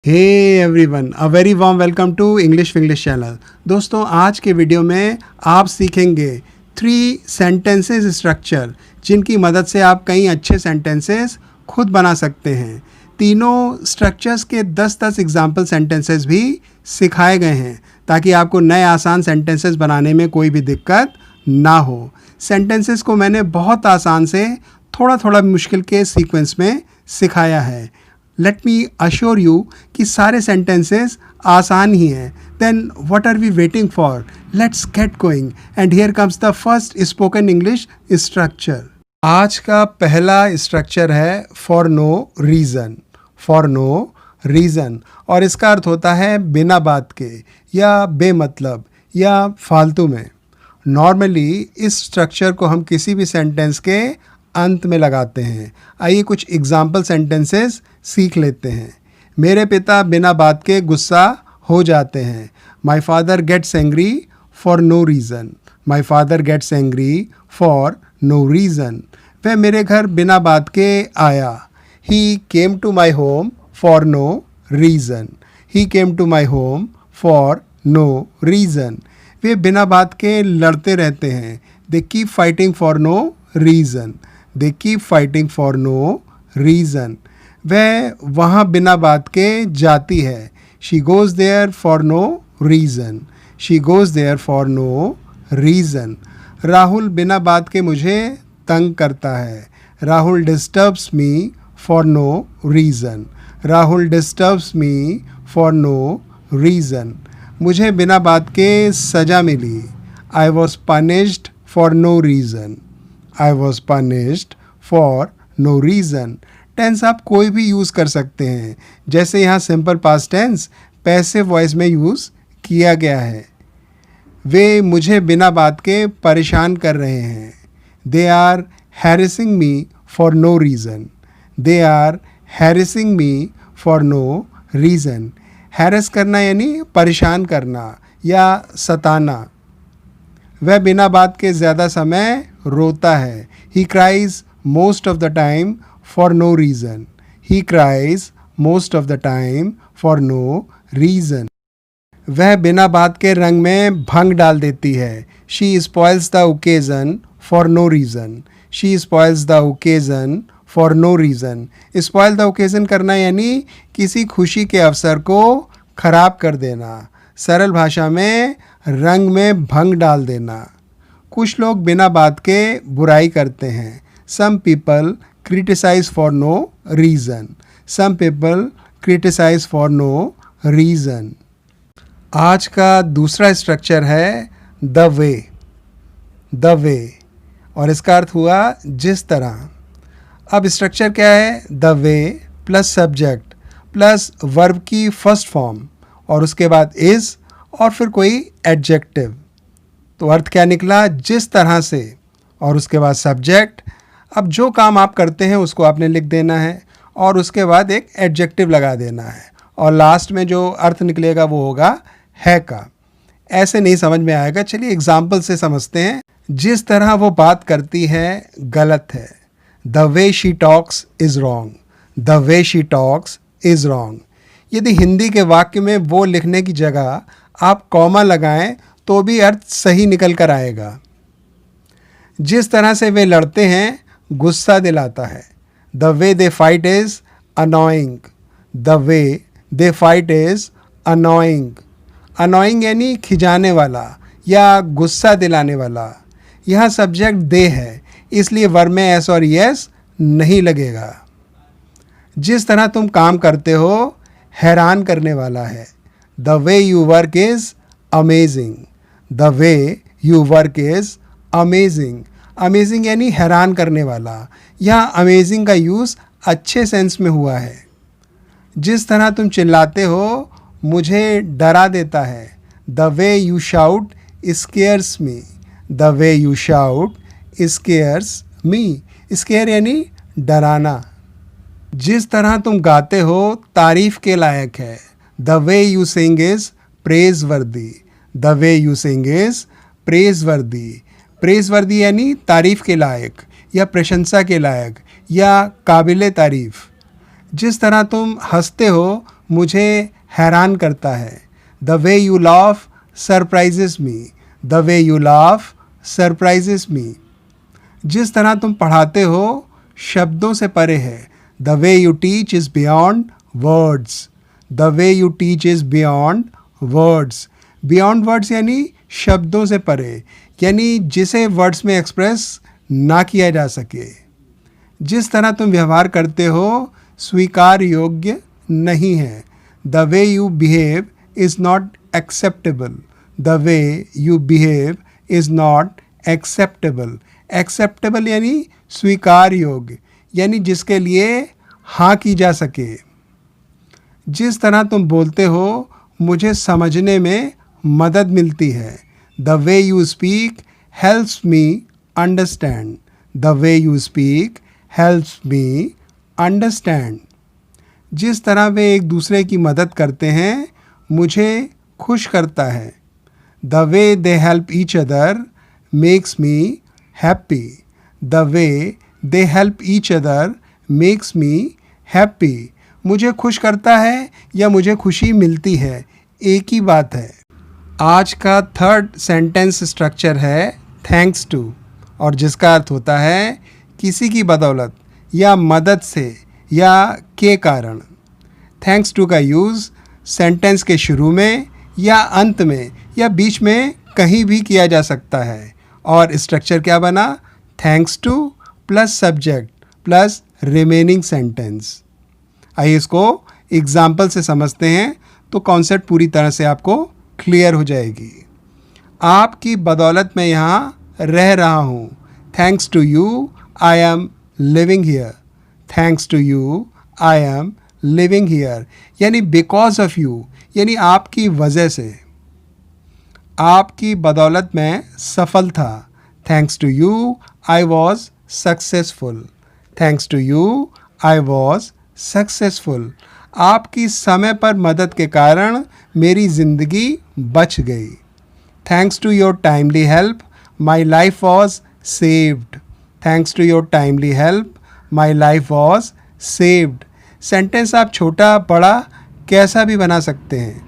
Hey everyone, a very warm welcome to English Vinglish channel. दोस्तों, आज के वीडियो में आप सीखेंगे 3 सेंटेंसेस स्ट्रक्चर जिनकी मदद से आप कई अच्छे सेंटेंसेस खुद बना सकते हैं। तीनों स्ट्रक्चर्स के 10-10 एग्जाम्पल सेंटेंसेस भी सिखाए गए हैं ताकि आपको नए आसान सेंटेंसेस बनाने में कोई भी दिक्कत ना हो। सेंटेंसेस को मैंने बहुत आसान से थोड़ा थोड़ा मुश्किल के सीक्वेंस में सिखाया है। लेट मी अश्योर यू कि सारे सेंटेंसेस आसान ही हैं। Then what are we waiting for? Let's get going and here comes the first spoken English structure. आज का पहला स्ट्रक्चर है for no reason. For no reason, और इसका अर्थ होता है बिना बात के या बेमतलब या फालतू में। नॉर्मली इस स्ट्रक्चर को हम किसी भी सेंटेंस के अंत में लगाते हैं। आइए कुछ एग्जाम्पल सेंटेंसेस सीख लेते हैं। मेरे पिता बिना बात के गुस्सा हो जाते हैं। My father gets angry for no reason. My father gets angry for no reason. वह मेरे घर बिना बात के आया। He came to my home for no reason. He came to my home for no reason. वे बिना बात के लड़ते रहते हैं। They keep fighting for no reason. They keep fighting for no reason. वह वहाँ बिना बात के जाती है। She goes there for no reason. She goes there for no reason. Rahul बिना बात के मुझे तंग करता है। Rahul disturbs me for no reason. Rahul disturbs me for no reason. मुझे बिना बात के सज़ा मिली। I was punished for no reason. I was punished for no reason. Tense आप कोई भी यूज़ कर सकते हैं, जैसे यहाँ simple past tense passive voice में यूज़ किया गया है। वे मुझे बिना बात के परेशान कर रहे हैं। They are harassing me for no reason. They are harassing me for no reason. Harass करना यानी परेशान करना या सताना। वह बिना बात के ज़्यादा समय रोता है। He cries most of the time for no reason. He cries most of the time for no reason. वह बिना बात के रंग में भंग डाल देती है। She spoils the occasion for no reason. She spoils the occasion for no reason. Spoil the occasion करना यानी किसी खुशी के अवसर को ख़राब कर देना। सरल भाषा में रंग में भंग डाल देना। कुछ लोग बिना बात के बुराई करते हैं। Some people criticise for no reason. Some people criticise for no reason. आज का दूसरा स्ट्रक्चर है द वे। द वे, और इसका अर्थ हुआ जिस तरह। अब स्ट्रक्चर क्या है? The way plus subject plus verb की फर्स्ट फॉर्म और उसके बाद इज़ और फिर कोई एडजेक्टिव। तो अर्थ क्या निकला? जिस तरह से, और उसके बाद सब्जेक्ट। अब जो काम आप करते हैं उसको आपने लिख देना है और उसके बाद एक एडजेक्टिव लगा देना है और लास्ट में जो अर्थ निकलेगा वो होगा है का। ऐसे नहीं समझ में आएगा, चलिए एग्जाम्पल से समझते हैं। जिस तरह वो बात करती है गलत है। The way she talks is wrong. The way she talks is wrong. यदि हिंदी के वाक्य में वो लिखने की जगह आप कॉमा लगाएं तो भी अर्थ सही निकल कर आएगा। जिस तरह से वे लड़ते हैं गुस्सा दिलाता है। The way they fight is annoying. The way they fight is annoying. Annoying यानी खिजाने वाला या गुस्सा दिलाने वाला। यहाँ सब्जेक्ट दे है, इसलिए वर्ब में एस और यस नहीं लगेगा। जिस तरह तुम काम करते हो हैरान करने वाला है। The way you work is amazing. The way you work is amazing. Amazing यानी हैरान करने वाला। यहाँ अमेजिंग का यूज़ अच्छे सेंस में हुआ है। जिस तरह तुम चिल्लाते हो मुझे डरा देता है। The way you shout scares me. The way you shout scares me. Scare यानी डराना। जिस तरह तुम गाते हो तारीफ़ के लायक है। The way you sing is praiseworthy. The way you sing is praiseworthy. Praiseworthy यानी तारीफ़ के लायक या प्रशंसा के लायक या काबिल तारीफ़। जिस तरह तुम हंसते हो मुझे हैरान करता है. The way you laugh surprises me. The way you laugh surprises me. जिस तरह तुम पढ़ाते हो शब्दों से परे है. The way you teach is beyond words. The way you teach is beyond words. Beyond words यानी शब्दों से परे, यानी जिसे वर्ड्स में एक्सप्रेस ना किया जा सके. जिस तरह तुम व्यवहार करते हो स्वीकार योग्य नहीं है. The way you behave is not acceptable. The way you behave is not acceptable. Acceptable यानी स्वीकार योग्य, यानी जिसके लिए हाँ की जा सके. जिस तरह तुम बोलते हो मुझे समझने में मदद मिलती है. The way you speak helps me understand. The way you speak helps me understand. जिस तरह वे एक दूसरे की मदद करते हैं मुझे खुश करता है. The way they help each other makes me happy. The way they help each other makes me happy. मुझे खुश करता है या मुझे खुशी मिलती है, एक ही बात है. आज का थर्ड सेंटेंस स्ट्रक्चर है थैंक्स टू, और जिसका अर्थ होता है किसी की बदौलत या मदद से या के कारण. थैंक्स टू का यूज़ सेंटेंस के शुरू में या अंत में या बीच में कहीं भी किया जा सकता है. और स्ट्रक्चर क्या बना? Thanks two plus subject plus remaining sentence. आइए इसको एग्जाम्पल से समझते हैं तो कॉन्सेप्ट पूरी तरह से आपको क्लियर हो जाएगी. आपकी बदौलत मैं यहाँ रह रहा हूँ. Thanks to you I am living here. Thanks to you I am living here यानी बिकॉज ऑफ यू, यानी आपकी वजह से. आपकी बदौलत मैं सफल था. Thanks to you I was successful. Thanks to you I was successful. आपकी समय पर मदद के कारण मेरी ज़िंदगी बच गई. Thanks to your timely help my life was saved. Thanks to your timely help my life was saved. Sentence आप छोटा बड़ा कैसा भी बना सकते हैं.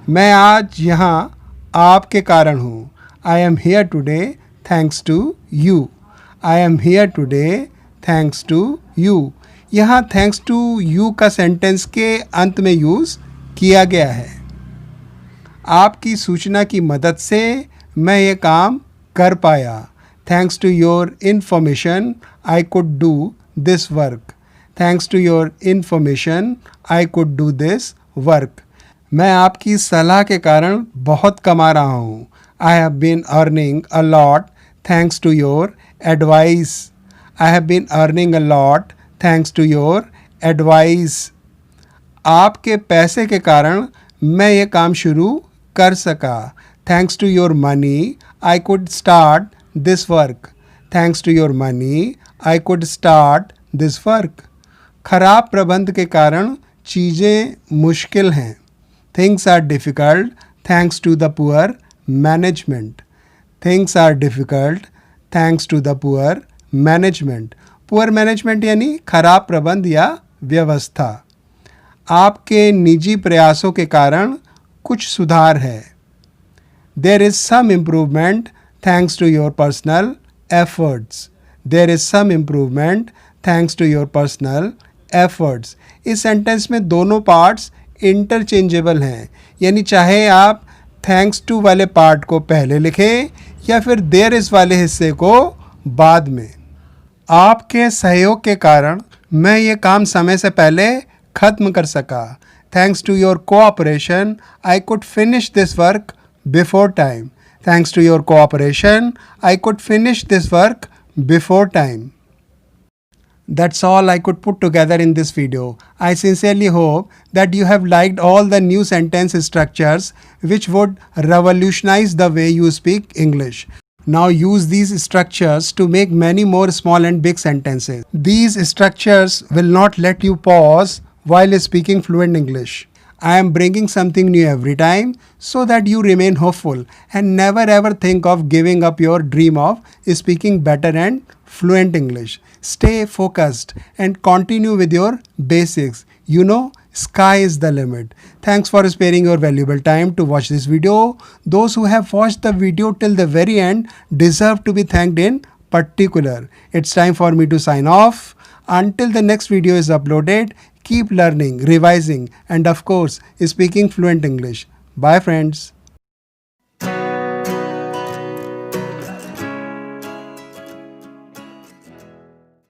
मैं आज यहाँ आपके कारण हूँ. I am here today thanks to you. I am here today thanks to you. यहाँ थैंक्स टू यू का सेंटेंस के अंत में यूज़ किया गया है. आपकी सूचना की मदद से मैं ये काम कर पाया. Thanks to your information I could do this work. Thanks to your information I could do this work. मैं आपकी सलाह के कारण बहुत कमा रहा हूँ. I have been earning a lot thanks to your advice. I have been earning a lot thanks to your advice. आपके पैसे के कारण मैं ये काम शुरू कर सका. Thanks to your money I could start this work. Thanks to your money I could start this work. खराब प्रबंध के कारण चीज़ें मुश्किल हैं. Things are difficult thanks to the poor management. Things are difficult thanks to the poor management. Poor management यानी खराब प्रबंध या व्यवस्था. आपके निजी प्रयासों के कारण कुछ सुधार है. There is some improvement thanks to your personal efforts. There is some improvement thanks to your personal efforts. इस सेंटेंस में दोनों पार्ट्स इंटरचेंजेबल हैं, यानी चाहे आप थैंक्स टू वाले पार्ट को पहले लिखें या फिर देयर इज़ वाले हिस्से को बाद में. आपके सहयोग के कारण मैं ये काम समय से पहले ख़त्म कर सका. Thanks to your cooperation I could finish this work before time. Thanks to your cooperation I could finish this work before time. That's all I could put together in this video. I sincerely hope that you have liked all the new sentence structures which would revolutionize the way you speak English. Now use these structures to make many more small and big sentences. These structures will not let you pause while speaking fluent English. I am bringing something new every time so that you remain hopeful and never ever think of giving up your dream of speaking better and fluent English. Stay focused and continue with your basics. You know, Sky is the limit. Thanks for sparing your valuable time to watch this video. Those who have watched the video till the very end deserve to be thanked in particular. It's time for me to sign off. Until the next video is uploaded, keep learning, revising, and of course, speaking fluent English. Bye friends.